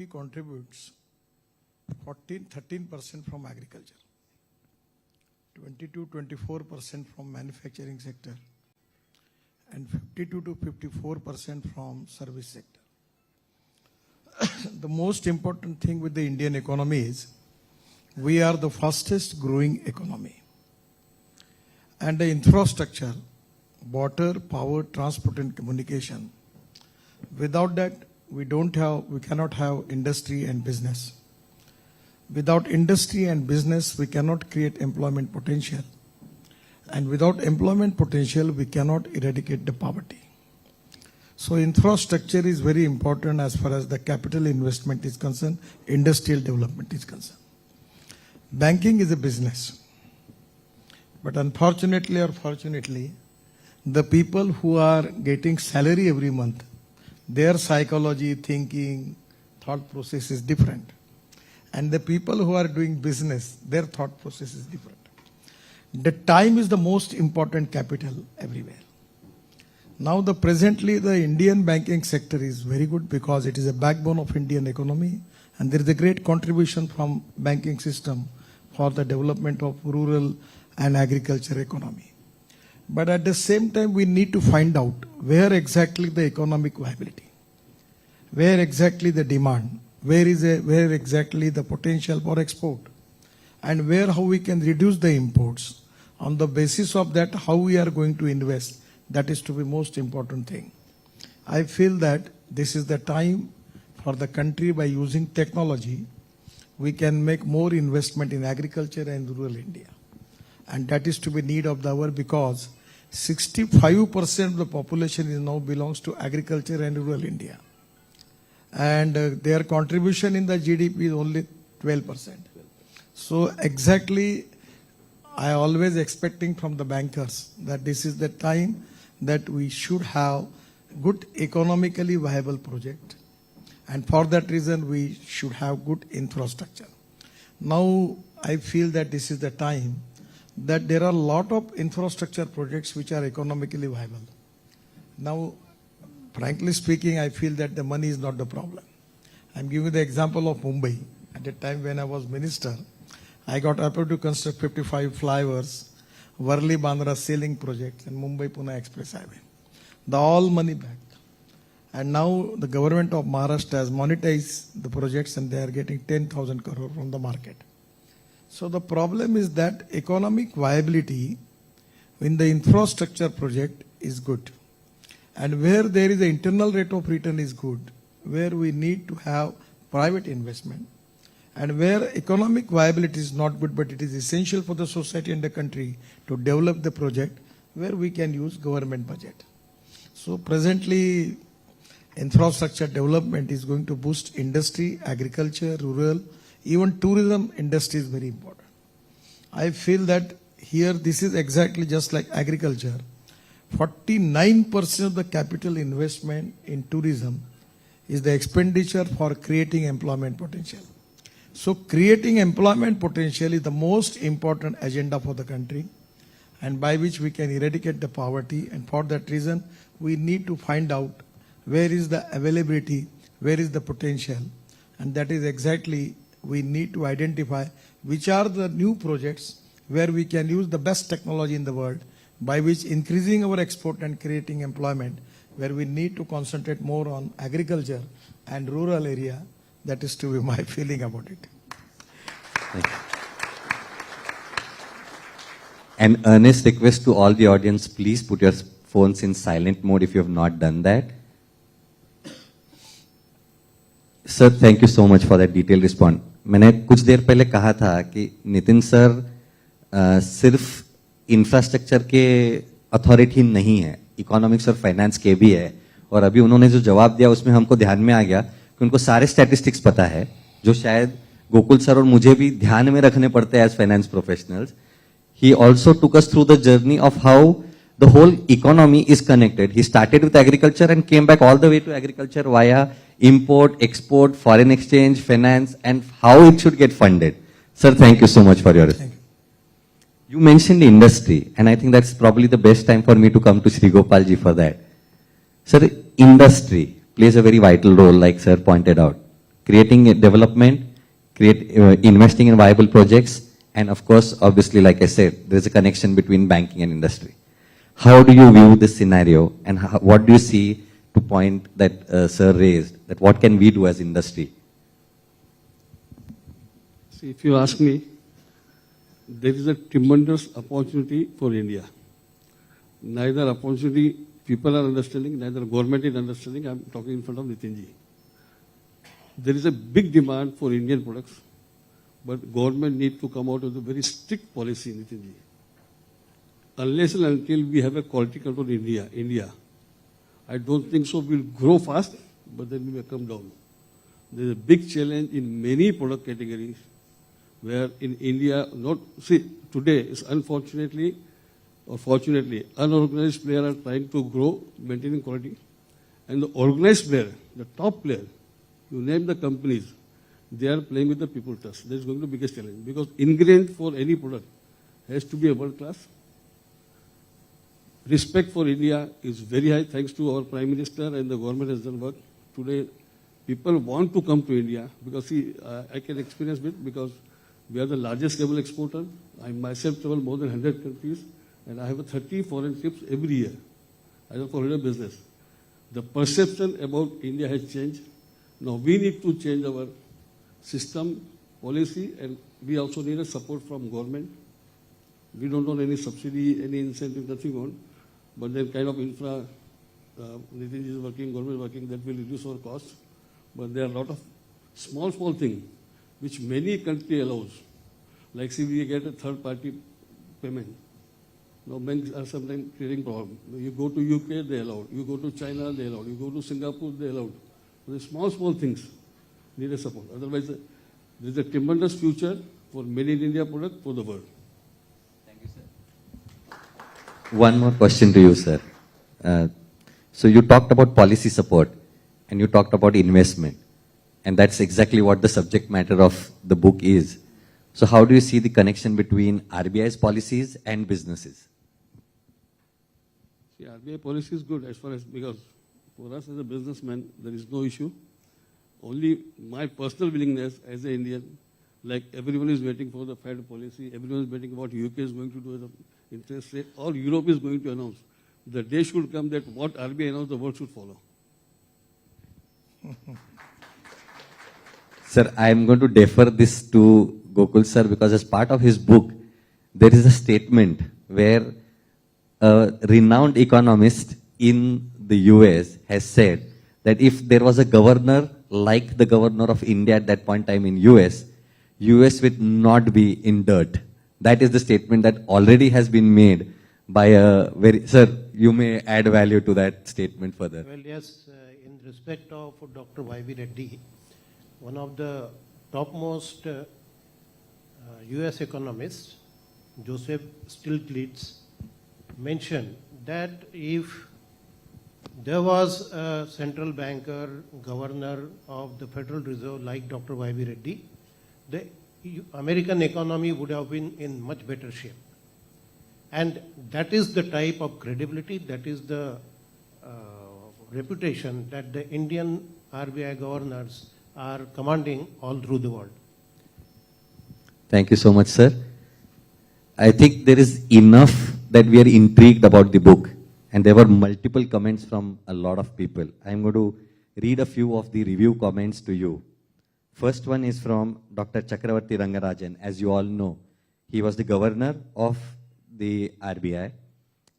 He contributes 13% from agriculture, 22-24% from manufacturing sector, and 52 to 54% from service sector. The most important thing with the Indian economy is we are the fastest growing economy. And the infrastructure, water, power, transport and communication, without that we cannot have industry and business. Without industry and business, we cannot create employment potential. And without employment potential, we cannot eradicate the poverty. So infrastructure is very important as far as the capital investment is concerned, industrial development is concerned. Banking is a business. But unfortunately or fortunately, the people who are getting salary every month, their psychology, thinking, thought process is different. And the people who are doing business, their thought process is different. The time is the most important capital everywhere. Now presently the Indian banking sector is very good because it is a backbone of Indian economy, and there is a great contribution from banking system for the development of rural and agriculture economy. But at the same time we need to find out where exactly the economic viability, where exactly the demand, where exactly the potential for export, and how we can reduce the imports. On the basis of that, how we are going to invest, that is to be most important thing. I feel that this is the time for the country. By using technology, we can make more investment in agriculture and rural India. And that is to be need of the hour because 65% of the population is now belongs to agriculture and rural India. And their contribution in the GDP is only 12%. So exactly, I always expecting from the bankers that this is the time that we should have good economically viable project. And for that reason, we should have good infrastructure. Now, I feel that this is the time that there are a lot of infrastructure projects which are economically viable. Now, frankly speaking, I feel that the money is not the problem. I'm giving the example of Mumbai. At the time when I was minister, I got approved to construct 55 flyovers, Worli-Bandra sailing project, and Mumbai-Pune Express Highway. All money back. And now the government of Maharashtra has monetized the projects and they are getting 10,000 crore from the market. So the problem is that economic viability in the infrastructure project is good. And where there is an internal rate of return is good, where we need to have private investment, and where economic viability is not good, but it is essential for the society and the country to develop the project, where we can use government budget. So presently, infrastructure development is going to boost industry, agriculture, rural, even tourism industry is very important. I feel that here this is exactly just like agriculture. 49% of the capital investment in tourism is the expenditure for creating employment potential. So creating employment potential is the most important agenda for the country, and by which we can eradicate the poverty. And for that reason, we need to find out where is the availability, where is the potential, and that is exactly we need to identify which are the new projects where we can use the best technology in the world, by which increasing our export and creating employment, where we need to concentrate more on agriculture and rural area. That is to be my feeling about it. Thank you. An earnest request to all the audience, please put your phones in silent mode if you have not done that. Sir, thank you so much for that detailed response. मैंने कुछ देर पहले कहा था कि Nitin sir सिर्फ infrastructure के authority नहीं है, इकोनॉमिक्स और फाइनेंस के भी है. और अभी उन्होंने जो जवाब दिया उसमें हमको ध्यान में आ गया कि उनको सारे स्टैटिस्टिक्स पता है, जो शायद गोकुल सर और मुझे भी ध्यान में रखने पड़ते हैं as finance professionals. He also took us through the journey of how the whole economy is connected. He started with agriculture and came back all the way to agriculture via import, export, foreign exchange, finance, and how it should get funded. Sir, thank you so much for your response. You mentioned industry, and I think that's probably the best time for me to come to Shri Gopal ji for that. Sir, industry plays a very vital role, like sir pointed out. creating a development, investing in viable projects, and of course, obviously, like I said, there is a connection between banking and industry. How do you view this scenario, and what do you see to point that Sir raised, that what can we do as industry? See, if you ask me, there is a tremendous opportunity for India. Neither opportunity people are understanding, neither government is understanding. I'm talking in front of Nitinji. There is a big demand for Indian products, but government need to come out with a very strict policy, Nitinji. Unless and until we have a quality control in India, I don't think so we'll grow fast, but then we may come down. There's a big challenge in many product categories where in India, today is unfortunately or fortunately, unorganized players are trying to grow, maintaining quality. And the organized player, the top player, you name the companies, they are playing with the people trust. That is going to be the biggest challenge because ingredient for any product has to be a world class. Respect for India is very high thanks to our Prime Minister and the government has done work. Today, people want to come to India because see, I can experience it because we are the largest cable exporter. I myself travel more than 100 countries and I have 30 foreign trips every year as a foreign business. The perception about India has changed. Now we need to change our system, policy, and we also need a support from government. We don't want any subsidy, any incentive, nothing on. But then kind of infra, Nitin is working, government is working, that will reduce our costs. But there are a lot of small things which many countries allows. Like see, we get a third party payment. Now banks are sometimes creating problem. You go to UK, they allow. You go to China, they allow. You go to Singapore, they allow. So the small things need a support. Otherwise, there is a tremendous future for made in India product for the world. Thank you, sir. One more question to you, sir. So you talked about policy support and you talked about investment. And that's exactly what the subject matter of the book is. So how do you see the connection between RBI's policies and businesses? See, RBI policy is good as far as, because for us as a businessman, there is no issue. Only my personal willingness as an Indian, like everyone is waiting for the Fed policy, everyone is waiting what UK is going to do as an interest rate, or Europe is going to announce. The day should come that what RBI announced, the world should follow. Sir, I am going to defer this to Gokul sir because as part of his book, there is a statement where a renowned economist in the US has said that if there was a governor like the governor of India at that point in time in US would not be in dirt. That is the statement that already has been made by a very, sir, you may add value to that statement further. Well, yes, in respect of Dr. Y.V. Reddy, one of the topmost US economists, Joseph Stiglitz, mentioned that if there was a central banker, governor of the Federal Reserve like Dr. Y.V. Reddy, the American economy would have been in much better shape. And that is the type of credibility, that is the reputation that the Indian RBI governors are commanding all through the world. Thank you so much, sir. I think there is enough that we are intrigued about the book. And there were multiple comments from a lot of people. I'm going to read a few of the review comments to you. First one is from Dr. Chakravarti Rangarajan. As you all know, he was the governor of the RBI.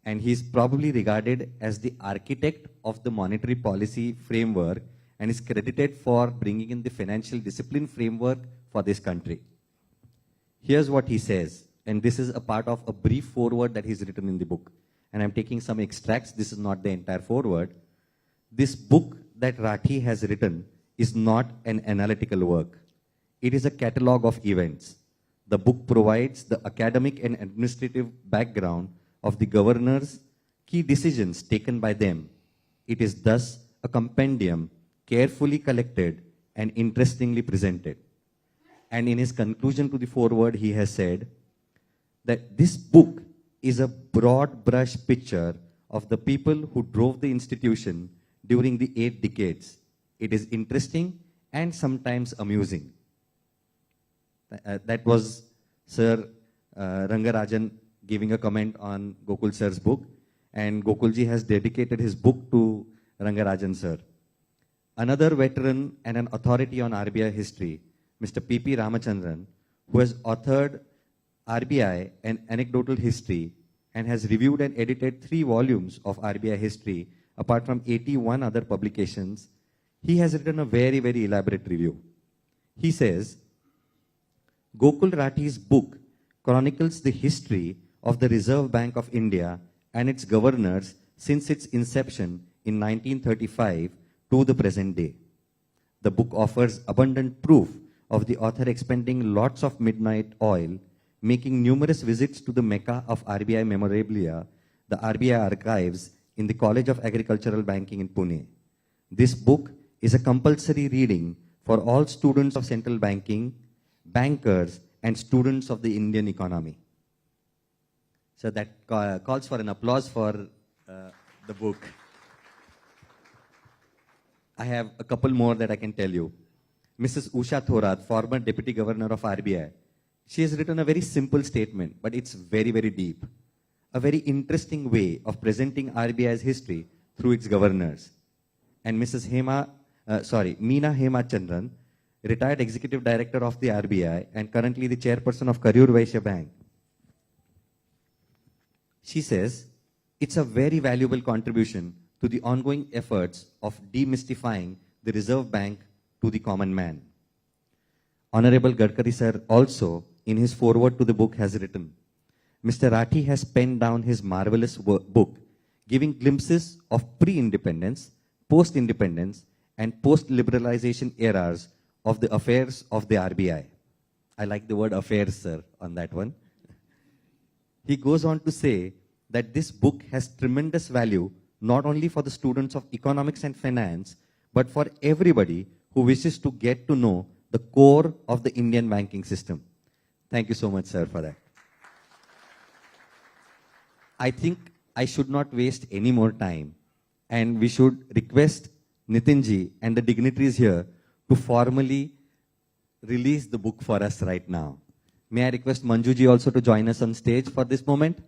And he's probably regarded as the architect of the monetary policy framework and is credited for bringing in the financial discipline framework for this country. Here's what he says, and this is a part of a brief foreword that he's written in the book. And I'm taking some extracts, this is not the entire foreword. This book that Rathi has written is not an analytical work. It is a catalog of events. The book provides the academic and administrative background of the governors, key decisions taken by them. It is thus a compendium carefully collected and interestingly presented. And in his conclusion to the foreword, he has said that this book is a broad brush picture of the people who drove the institution during the 8 decades. It is interesting and sometimes amusing. That was Sir Rangarajan giving a comment on Gokul sir's book, and Gokulji has dedicated his book to Rangarajan sir. Another veteran and an authority on RBI history, Mr. P.P. Ramachandran, who has authored RBI an anecdotal history and has reviewed and edited 3 volumes of RBI history, apart from 81 other publications. He has written a very, very elaborate review. He says, Gokul Rathi's book chronicles the history of the Reserve Bank of India and its governors since its inception in 1935 to the present day. The book offers abundant proof of the author expending lots of midnight oil, making numerous visits to the Mecca of RBI memorabilia, the RBI archives in the College of Agricultural Banking in Pune. This book is a compulsory reading for all students of central banking, bankers, and students of the Indian economy. So that calls for an applause for the book. I have a couple more that I can tell you. Mrs. Usha Thorat, former Deputy Governor of RBI, she has written a very simple statement, but it's very, very deep. A very interesting way of presenting RBI's history through its governors. And Mrs. Meena Hema Chandran, retired Executive Director of the RBI and currently the Chairperson of Karur Vaishya Bank. She says, it's a very valuable contribution to the ongoing efforts of demystifying the Reserve Bank to the common man. Honorable Gadkari sir also, in his foreword to the book, has written, Mr. Rathi has penned down his marvelous book, giving glimpses of pre-independence, post-independence, and post-liberalization eras of the affairs of the RBI. I like the word affairs, sir, on that one. He goes on to say that this book has tremendous value not only for the students of economics and finance, but for everybody who wishes to get to know the core of the Indian banking system. Thank you so much, sir, for that. I think I should not waste any more time, and we should request Nitinji and the dignitaries here to formally release the book for us right now. May I request Manjuji also to join us on stage for this moment?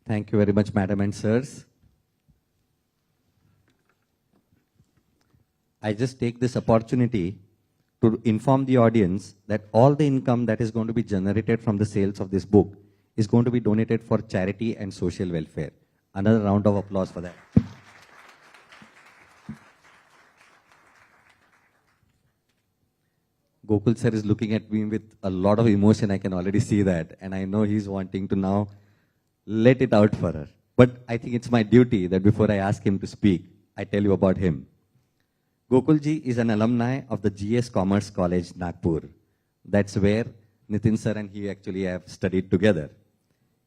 Thank you very much, madam and sirs. I just take this opportunity to inform the audience that all the income that is going to be generated from the sales of this book is going to be donated for charity and social welfare. Another round of applause for that. Gokul sir is looking at me with a lot of emotion. I can already see that. And I know he's wanting to now let it out for her. But I think it's my duty that before I ask him to speak, I tell you about him. Gokulji is an alumni of the GS Commerce College, Nagpur. That's where Nitin sir and he actually have studied together.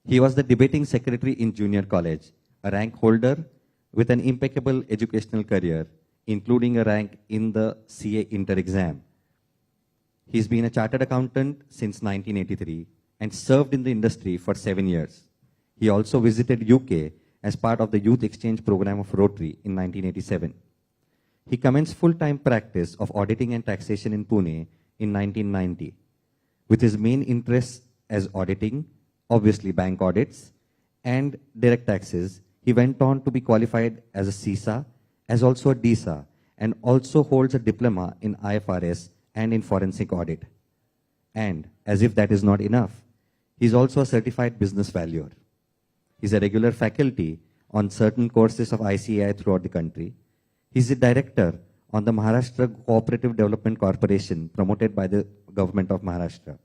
He was the debating secretary in junior college, a rank holder with an impeccable educational career, including a rank in the CA inter-exam. He's been a chartered accountant since 1983 and served in the industry for 7 years. He also visited UK as part of the youth exchange program of Rotary in 1987. He commenced full-time practice of auditing and taxation in Pune in 1990. With his main interests as auditing, obviously bank audits, and direct taxes, he went on to be qualified as a CISA, as also a DISA, and also holds a diploma in IFRS and in forensic audit. And as if that is not enough, he's also a certified business valuer. He's a regular faculty on certain courses of ICAI throughout the country. He's a director on the Maharashtra Cooperative Development Corporation promoted by the government of Maharashtra.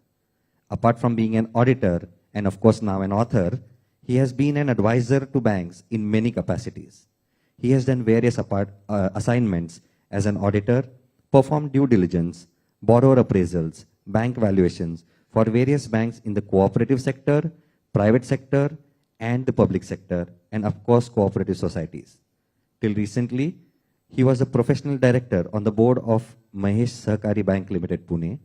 Apart from being an auditor and of course now an author, he has been an advisor to banks in many capacities. He has done various assignments as an auditor, performed due diligence, borrower appraisals, bank valuations for various banks in the cooperative sector, private sector, and the public sector, and of course cooperative societies. Till recently, he was a professional director on the board of Mahesh Sahakari Bank Limited, Pune.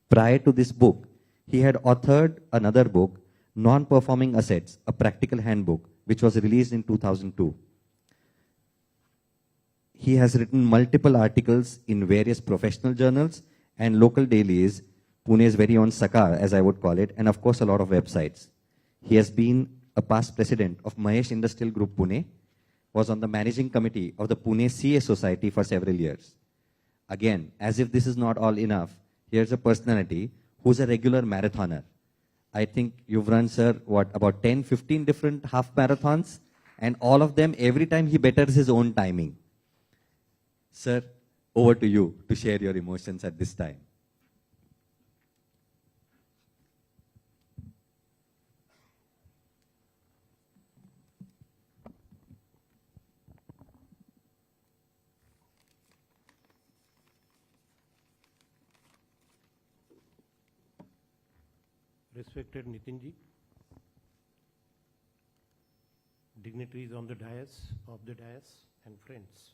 Prior to this book, he had authored another book, Non-Performing Assets, a Practical Handbook, which was released in 2002. He has written multiple articles in various professional journals and local dailies, Pune's very own Sakar, as I would call it, and of course a lot of websites. He has been a past president of Mahesh Industrial Group Pune, was on the managing committee of the Pune CA Society for several years. Again, as if this is not all enough, here's a personality who's a regular marathoner. I think you've run, sir, what, about 10, 15 different half marathons, and all of them, every time he betters his own timing. Sir, over to you to share your emotions at this time. Respected Nitin ji, dignitaries on the dais, and friends.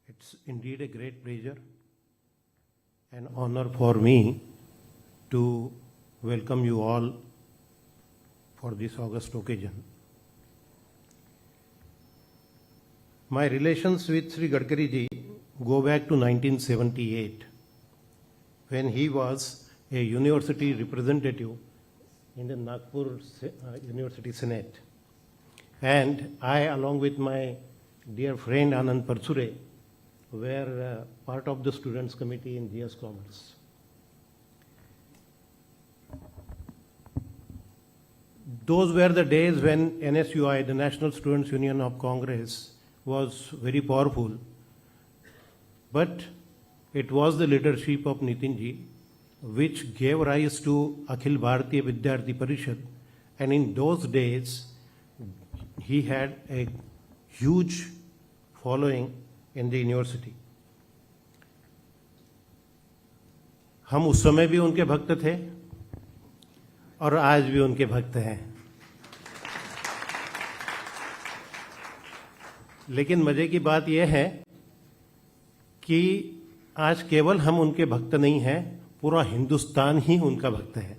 It's indeed a great pleasure and honor for me to welcome you all for this august occasion. My relations with Sri Gadkari ji go back to 1978, when he was a university representative in the Nagpur University Senate. And I, along with my dear friend Anand Parsure, were part of the students committee in GS Commerce. Those were the days when NSUI, the National Students Union of Congress, was very powerful. But it was the leadership of Nitin ji which gave rise to Akhil Bharatiya Vidyarthi Parishad, and in those days he had a huge following in the university. हम उस समय भी उनके भक्त थे और आज भी उनके भक्त हैं। लेकिन मजे की बात यह है कि आज केवल हम उनके भक्त नहीं हैं, पूरा हिंदुस्तान ही उनका भक्त है।